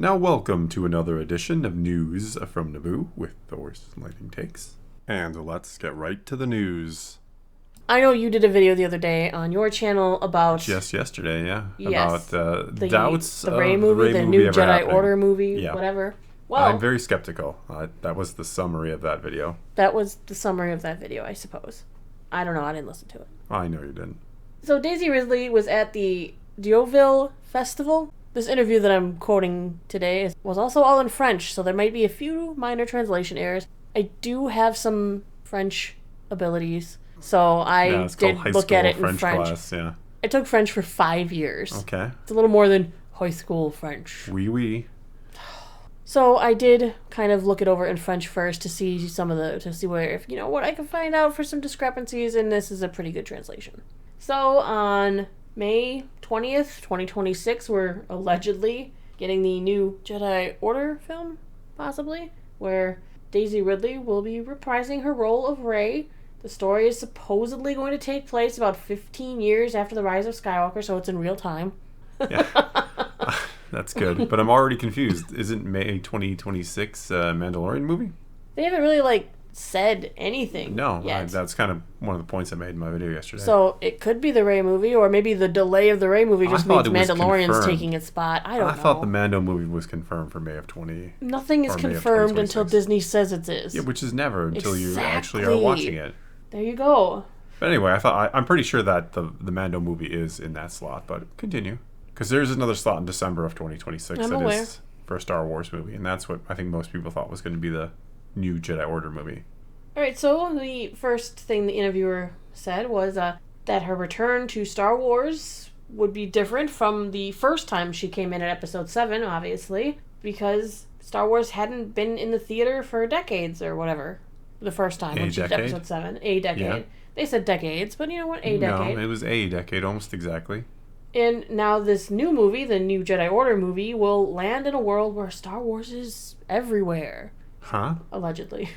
Now welcome to another edition of News from Naboo with Thor's Lightning Takes. And let's get right to the news. I know you did a video the other day on your channel about... Just yesterday, yeah. Yes. About doubts the of Rey movie, the new Jedi happening. Order movie, Yeah. whatever. Well, I'm very skeptical. That was the summary of that video. that was the summary of that video, I suppose. I don't know, I didn't listen to it. I know you didn't. So Daisy Ridley was at the Deauville Festival. This interview that I'm quoting today was also all in French, so there might be a few minor translation errors. I do have some French abilities, so I did look at it in French. Class, yeah. I took French for 5 years. Okay. It's a little more than high school French. Oui, oui. So I did kind of look it over in French first to see where, if what I could find out for some discrepancies, and this is a pretty good translation. So on May 20th, 2026, we're allegedly getting the new Jedi Order film, possibly, where Daisy Ridley will be reprising her role of Rey. The story is supposedly going to take place about 15 years after the rise of Skywalker, so it's in real time. Yeah. That's good, but I'm already confused. Isn't May 2026 a Mandalorian movie? They haven't really, said anything yet. That's kind of one of the points I made in my video yesterday. So it could be the Rey movie, or maybe the delay of the Rey movie just means Mandalorian's taking its spot. I don't know. I thought the Mando movie was confirmed for May of 20. Nothing is confirmed until Disney says it is. Yeah, which is never until you actually are watching it. There you go. But anyway, I'm pretty sure that the Mando movie is in that slot, but continue. Because there's another slot in December of 2026 is for a Star Wars movie, and that's what I think most people thought was going to be the new Jedi Order movie. Alright, so the first thing the interviewer said was that her return to Star Wars would be different from the first time she came in at Episode 7, obviously, because Star Wars hadn't been in the theater for decades or whatever. The first time when she did Episode 7. A decade. Yeah. They said decades, but you know what? A decade. No, it was a decade, almost exactly. And now this new movie, the new Jedi Order movie, will land in a world where Star Wars is everywhere. Huh? Allegedly.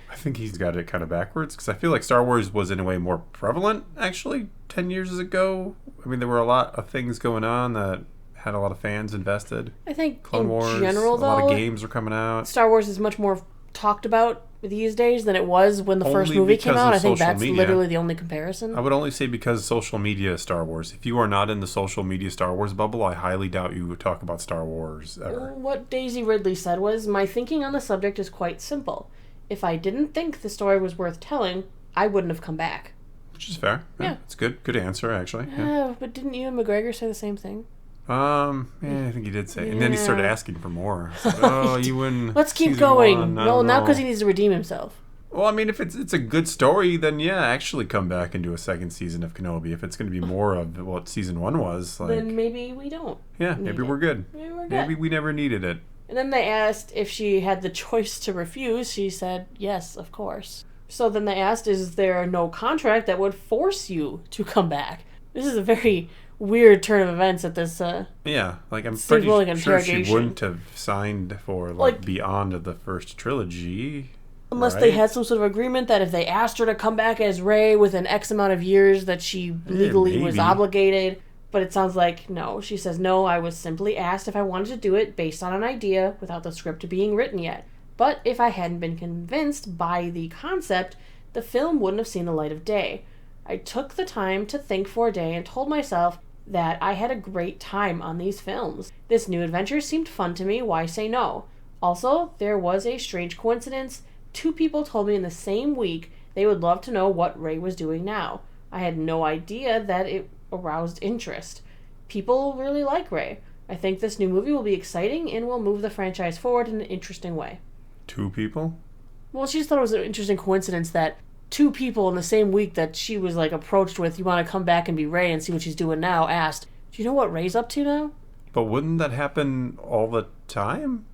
I think he's got it kind of backwards, because I feel like Star Wars was in a way more prevalent, actually, 10 years ago. I mean, there were a lot of things going on that had a lot of fans invested. I think Clone Wars, general, though, a lot of games were coming out. Star Wars is much more talked about these days than it was when the first movie came out. I think that's literally the only comparison. I would only say because social media is Star Wars. If you are not in the social media Star Wars bubble, I highly doubt you would talk about Star Wars ever. What Daisy Ridley said was, "My thinking on the subject is quite simple. If I didn't think the story was worth telling, I wouldn't have come back." Which is fair. Yeah. It's good. Good answer, actually. Yeah, but didn't Ewan McGregor say the same thing? I think he did say it. And then he started asking for more. Like, Ewan, let's keep going. Well, not because he needs to redeem himself. Well, I mean, if it's a good story, then yeah, actually come back and do a second season of Kenobi. If it's going to be more of what season 1 was, then maybe we don't. Yeah, maybe we're good. Maybe we never needed it. And then they asked if she had the choice to refuse. She said, yes, of course. So then they asked, is there no contract that would force you to come back? This is a very weird turn of events at this, I'm pretty sure she wouldn't have signed for, beyond the first trilogy. Unless they had some sort of agreement that if they asked her to come back as Rey within X amount of years that she legally was obligated. But it sounds like no. She says, no, I was simply asked if I wanted to do it based on an idea without the script being written yet. But if I hadn't been convinced by the concept, the film wouldn't have seen the light of day. I took the time to think for a day and told myself that I had a great time on these films. This new adventure seemed fun to me, why say no? Also, there was a strange coincidence. 2 people told me in the same week they would love to know what Rey was doing now. I had no idea that it aroused interest. People really like Rey. I think this new movie will be exciting and will move the franchise forward in an interesting way. 2 people? Well, she just thought it was an interesting coincidence that 2 people in the same week that she was approached with, you want to come back and be Rey and see what she's doing now, asked, do you know what Rey's up to now? But wouldn't that happen all the time?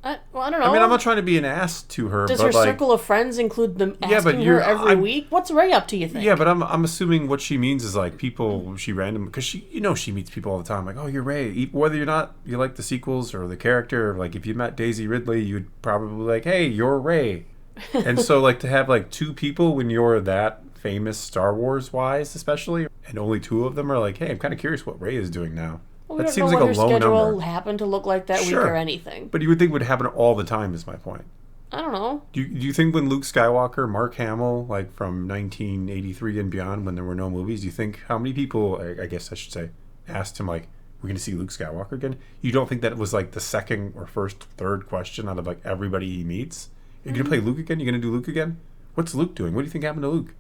I don't know. I mean, I'm not trying to be an ass to her. Does her circle of friends include them asking her every week? What's Rey up to, you think? Yeah, but I'm assuming what she means is people she random, because she meets people all the time. Like, oh, you're Rey. Whether you're not, you like the sequels or the character. Like, if you met Daisy Ridley, you'd probably like, hey, you're Rey. And so to have 2 people when you're that famous Star Wars wise, especially, and only 2 of them are like, hey, I'm kind of curious what Rey is doing now. Well, we That don't seems know like what a her low schedule number. happened to look like that week or anything. But you would think it would happen all the time, is my point. I don't know. Do you think when Luke Skywalker, Mark Hamill, like from 1983 and beyond, when there were no movies, do you think how many people, I guess I should say, asked him, like, we're going to see Luke Skywalker again? You don't think that was like the second or first, third question out of like everybody he meets? You're going to play Luke again? You're going to do Luke again? What's Luke doing? What do you think happened to Luke?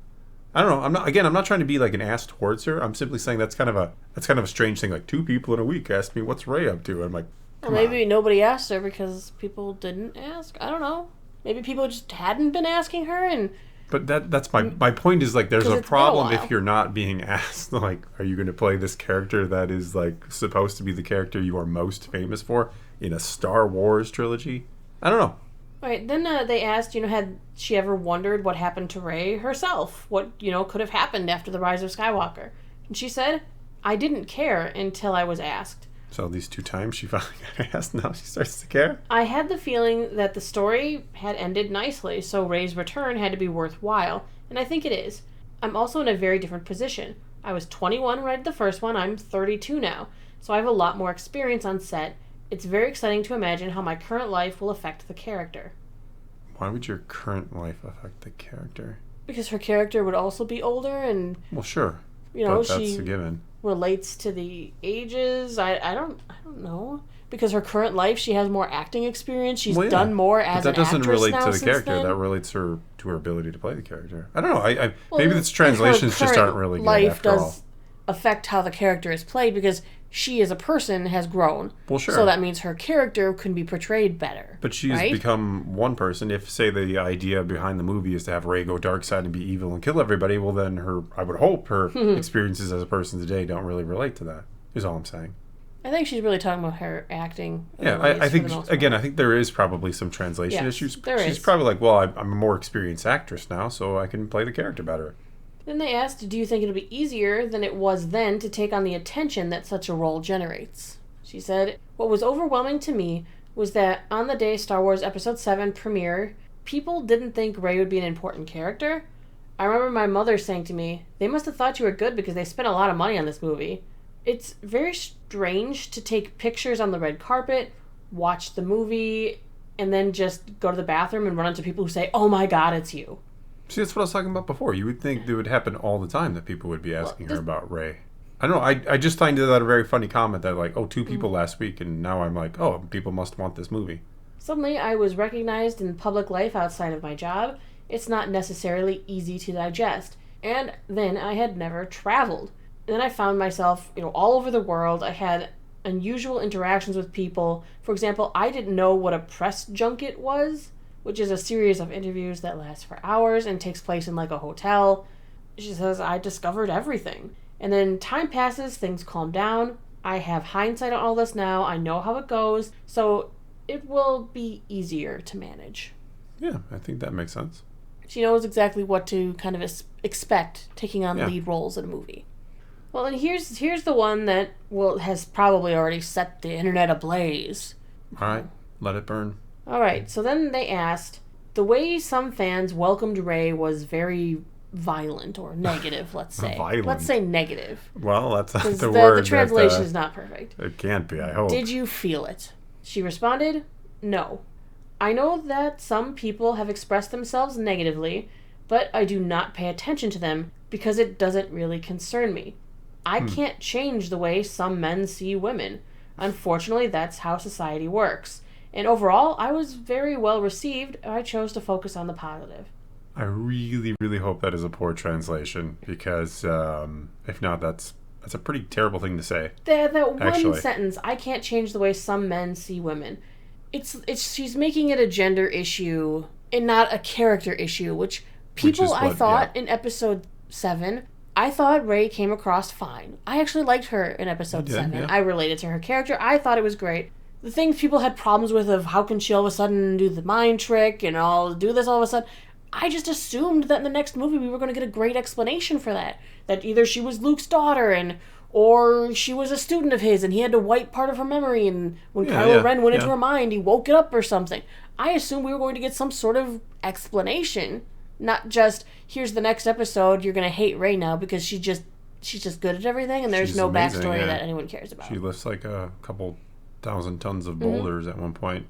I don't know. I'm not trying to be like an ass towards her. I'm simply saying that's kind of a strange thing. Like, 2 people in a week asked me, what's Rey up to? I'm like, Well, maybe nobody asked her because people didn't ask. I don't know. Maybe people just hadn't been asking her, and but that's my point is, like, there's a problem if you're not being asked, like, are you going to play this character that is like supposed to be the character you are most famous for in a Star Wars trilogy? I don't know. Right, then they asked, had she ever wondered what happened to Rey herself? What, could have happened after the rise of Skywalker? And she said, I didn't care until I was asked. So these 2 times she finally got asked, now she starts to care? I had the feeling that the story had ended nicely, so Rey's return had to be worthwhile, and I think it is. I'm also in a very different position. I was 21 when I did the first one, I'm 32 now, so I have a lot more experience on set. It's very exciting to imagine how my current life will affect the character. Why would your current life affect the character? Because her character would also be older, and well, sure, but that's she a given. Relates to the ages. I don't know. Because her current life, she has more acting experience. She's done more as an actress now. That doesn't relate to the character. Then. That relates to her ability to play the character. I don't know. Maybe this translations just aren't really good life after all. Affect how the character is played because she as a person has grown. Well, sure. So that means her character can be portrayed better. But she's become one person. If, say, the idea behind the movie is to have Rey go dark side and be evil and kill everybody, well, then I would hope her experiences as a person today don't really relate to that, is all I'm saying. I think she's really talking about her acting. Yeah, I think, again, I think there is probably some translation issues. She's probably like, well, I'm a more experienced actress now, so I can play the character better. Then they asked, do you think it'll be easier than it was then to take on the attention that such a role generates? She said, what was overwhelming to me was that on the day Star Wars Episode 7 premiere, people didn't think Rey would be an important character. I remember my mother saying to me, they must have thought you were good because they spent a lot of money on this movie. It's very strange to take pictures on the red carpet, watch the movie, and then just go to the bathroom and run into people who say, oh my God, it's you. See, that's what I was talking about before. You would think it would happen all the time that people would be asking her about Rey. I don't know. I just find that a very funny comment that, like, 2 people last week, and now I'm like, oh, people must want this movie. Suddenly, I was recognized in public life outside of my job. It's not necessarily easy to digest. And then I had never traveled. And then I found myself, all over the world. I had unusual interactions with people. For example, I didn't know what a press junket was, which is a series of interviews that last for hours and takes place in like a hotel. She says, I discovered everything. And then time passes, things calm down. I have hindsight on all this now. I know how it goes. So it will be easier to manage. Yeah, I think that makes sense. She knows exactly what to kind of expect taking on lead roles in a movie. Well, and here's the one that has probably already set the internet ablaze. All right, let it burn. All right, so then they asked, the way some fans welcomed Rey was very violent or negative, let's say. Violent. Let's say negative. Well, that's not the word. The translation is not perfect. It can't be, I hope. Did you feel it? She responded, no. I know that some people have expressed themselves negatively, but I do not pay attention to them because it doesn't really concern me. I can't change the way some men see women. Unfortunately, that's how society works. And overall, I was very well received. I chose to focus on the positive. I really, really hope that is a poor translation because if not, that's a pretty terrible thing to say. That one sentence, I can't change the way some men see women. She's making it a gender issue and not a character issue, which I thought in episode 7, I thought Rey came across fine. I actually liked her in episode 7. Yeah. I related to her character. I thought it was great. The things people had problems with of how can she all of a sudden do the mind trick and all do this all of a sudden, I just assumed that in the next movie we were going to get a great explanation for that. That either she was Luke's daughter or she was a student of his and he had to wipe part of her memory and when Kylo Ren went into her mind he woke it up or something. I assumed we were going to get some sort of explanation. Not just, here's the next episode, you're going to hate Rey now because she just she's just good at everything, and there's She's no amazing, backstory yeah. that anyone cares about. She lifts like a couple 1,000 tons of boulders at one point.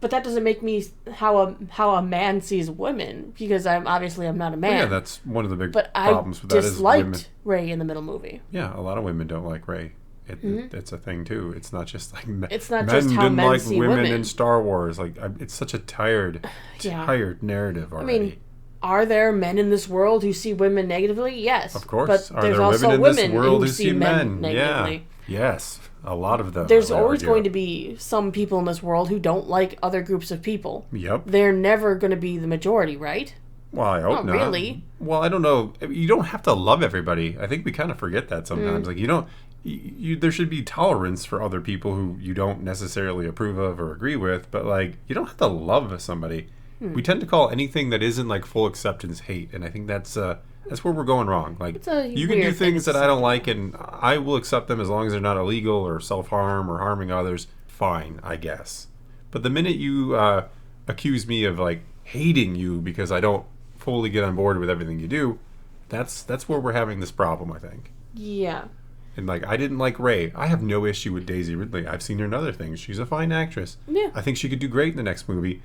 But that doesn't make me how a man sees women, because I'm not a man. Well, yeah, that's one of the big but problems with that is women. disliked Rey in the middle movie. Yeah, a lot of women don't like Rey. It's a thing too. It's not just like it's not men just how didn't men like see women in Star Wars. Like it's such a tired narrative already. I mean, are there men in this world who see women negatively? Yes, of course. But Are there's there also women in this world who see men negatively. Yeah. Yes, a lot of them. There's always going to be some people in this world who don't like other groups of people. Yep. They're never going to be the majority, right? Well, I hope not. Really? Well, I don't know. You don't have to love everybody. I think we kind of forget that sometimes. Like you don't. There should be tolerance for other people who you don't necessarily approve of or agree with, but like you don't have to love somebody. We tend to call anything that isn't like full acceptance hate, and I think that's where we're going wrong. Like you can do things that I don't like, and I will accept them as long as they're not illegal or self-harm or harming others. Fine, I guess. But the minute you accuse me of like hating you because I don't fully get on board with everything you do, that's where we're having this problem, I think. Yeah. And like I didn't like Rey. I have no issue with Daisy Ridley. I've seen her in other things. She's a fine actress. Yeah. I think she could do great in the next movie.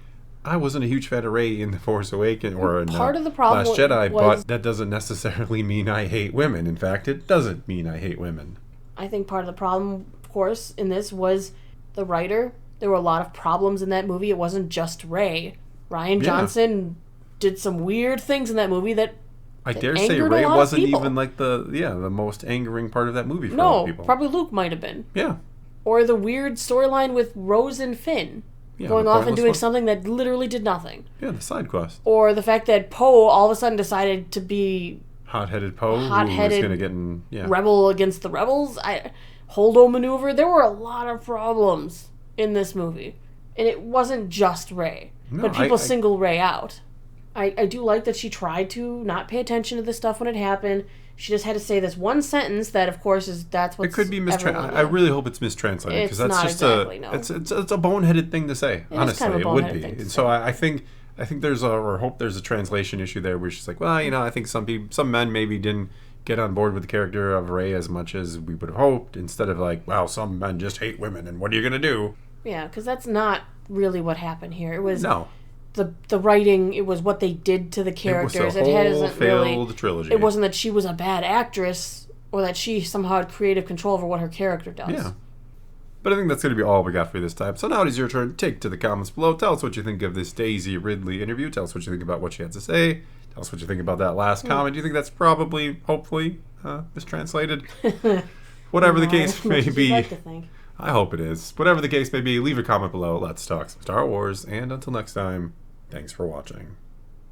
I wasn't a huge fan of Rey in The Force Awakens or in part of the problem Last Jedi, but that doesn't necessarily mean I hate women. In fact, it doesn't mean I hate women. I think part of the problem, of course, in this was the writer. There were a lot of problems in that movie. It wasn't just Rey. Rian Johnson did some weird things in that movie that I dare say Rey wasn't even like the most angering part of that movie for a lot of people. Probably Luke might have been. Yeah. Or the weird storyline with Rose and Finn. Going off and doing something that literally did nothing. Yeah, the side quest. Or the fact that Poe all of a sudden decided to be hot-headed Poe, who was going to get in rebel against the rebels. Holdo maneuver. There were a lot of problems in this movie, and it wasn't just Rey. But people single Rey out. I do like that she tried to not pay attention to this stuff when it happened. She just had to say this one sentence that, of course, that's what's... It could be mistranslated. I really hope it's mistranslated, because that's just it's a boneheaded thing to say. Honestly, it would be. And so I think there's a translation issue there, where she's like, well, I think some men maybe didn't get on board with the character of Rey as much as we would have hoped, instead of like, wow, some men just hate women, and what are you gonna do? Yeah, because that's not really what happened here. It was the writing. It was what they did to the characters. It was a whole failed trilogy. It wasn't that she was a bad actress or that she somehow had creative control over what her character does. Yeah. But I think that's going to be all we got for you this time. So now it is your turn. Take to the comments below. Tell us what you think of this Daisy Ridley interview. Tell us what you think about what she had to say. Tell us what you think about that last comment. Do you think that's probably, hopefully, mistranslated? Whatever the case may be. Like to think. I hope it is. Whatever the case may be, leave a comment below. Let's talk some Star Wars. And until next time, thanks for watching.